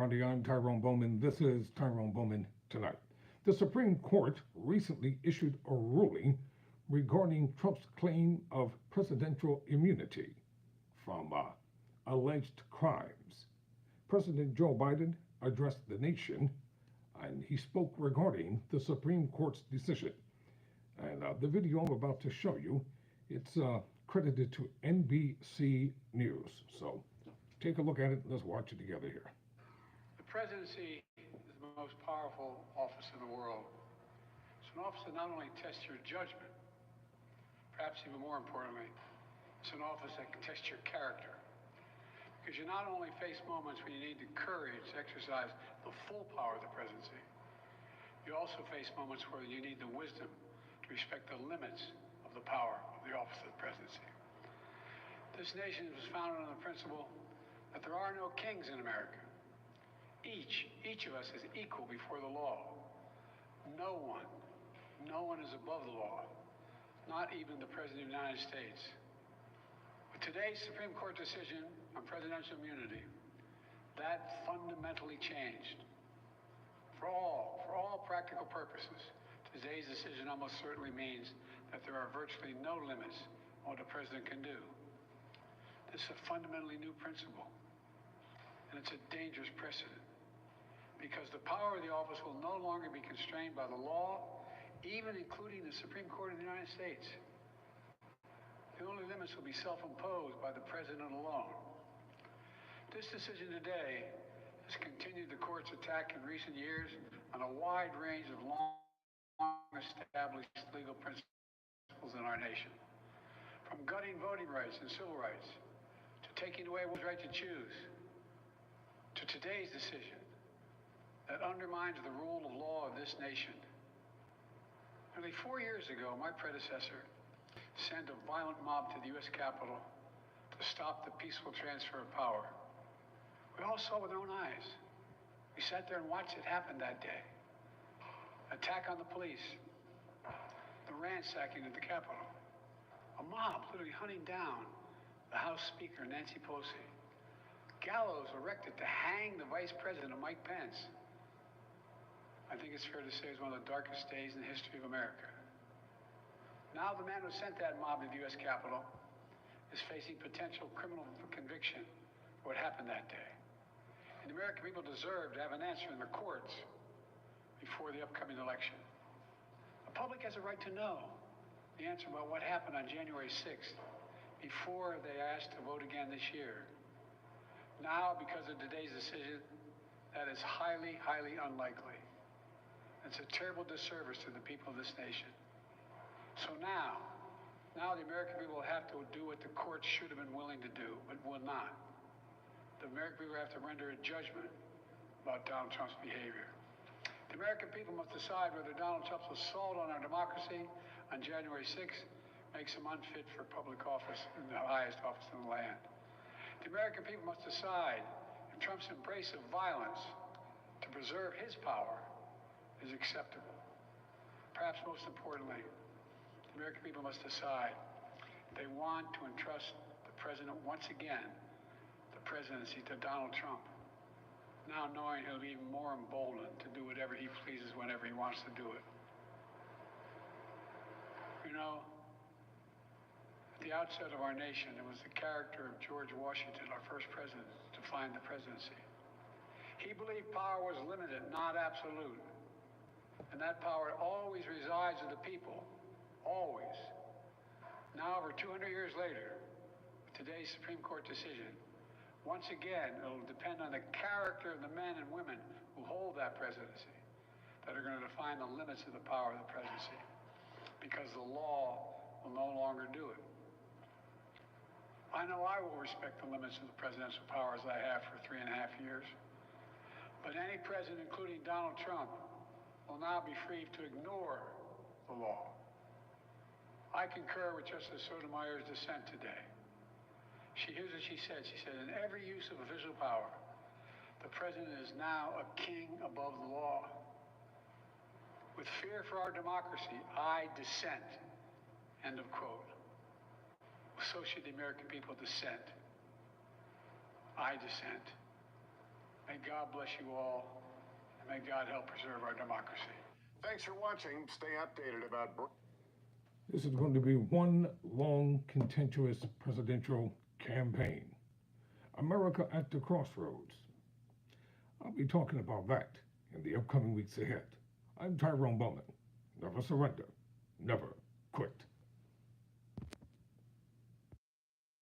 I'm Tyrone Bowman. This is Tyrone Bowman Tonight. The Supreme Court recently issued a ruling regarding Trump's claim of presidential immunity from alleged crimes. President Joe Biden addressed the nation and he spoke regarding the Supreme Court's decision. And the video I'm about to show you, it's credited to NBC News. So take a look at it. Let's watch it together here. The presidency is the most powerful office in the world. It's an office that not only tests your judgment, perhaps even more importantly, it's an office that can test your character. Because you not only face moments when you need the courage to exercise the full power of the presidency, you also face moments where you need the wisdom to respect the limits of the power of the office of the presidency. This nation was founded on the principle that there are no kings in America. Each of us is equal before the law. No one is above the law, not even the President of the United States. With today's Supreme Court decision on presidential immunity, that fundamentally changed. For all practical purposes, today's decision almost certainly means that there are virtually no limits on what a president can do. This is a fundamentally new principle, and it's a dangerous precedent, because the power of the office will no longer be constrained by the law, even including the Supreme Court of the United States. The only limits will be self-imposed by the president alone. This decision today has continued the court's attack in recent years on a wide range of long-established legal principles in our nation, from gutting voting rights and civil rights, to taking away one's right to choose, to today's decision that undermines the rule of law of this nation. Nearly 4 years ago, my predecessor sent a violent mob to the U.S. Capitol to stop the peaceful transfer of power. We all saw with our own eyes. We sat there and watched it happen that day. Attack on the police, the ransacking of the Capitol, a mob literally hunting down the House Speaker, Nancy Pelosi, gallows erected to hang the Vice President, Mike Pence. I think it's fair to say it's one of the darkest days in the history of America. Now the man who sent that mob to the U.S. Capitol is facing potential criminal conviction for what happened that day. And the American people deserve to have an answer in the courts before the upcoming election. The public has a right to know the answer about what happened on January 6th before they asked to vote again this year. Now, because of today's decision, that is highly, highly unlikely. It's a terrible disservice to the people of this nation. So now the American people will have to do what the courts should have been willing to do, but will not. The American people have to render a judgment about Donald Trump's behavior. The American people must decide whether Donald Trump's assault on our democracy on January 6th makes him unfit for public office in the highest office in the land. The American people must decide if Trump's embrace of violence to preserve his power is acceptable. Perhaps most importantly, the American people must decide if they want to entrust the president once again, the presidency, to Donald Trump, now knowing he'll be even more emboldened to do whatever he pleases whenever he wants to do it. You know, at the outset of our nation, it was the character of George Washington, our first president, to define the presidency. He believed power was limited, not absolute. And that power always resides with the people, always. Now, over 200 years later, with today's Supreme Court decision, once again, it'll depend on the character of the men and women who hold that presidency that are going to define the limits of the power of the presidency, because the law will no longer do it. I know I will respect the limits of the presidential powers I have for 3.5 years, but any president, including Donald Trump, will now be free to ignore the law. I concur with Justice Sotomayor's dissent today. Here's what she said. She said, in every use of official power, the president is now a king above the law. With fear for our democracy, I dissent. End of quote. So should the American people dissent. I dissent. May God bless you all, and may God help preserve our democracy. Thanks for watching. Stay updated about... This is going to be one long, contentious presidential campaign. America at the crossroads. I'll be talking about that in the upcoming weeks ahead. I'm Tyrone Bowman. Never surrender. Never quit.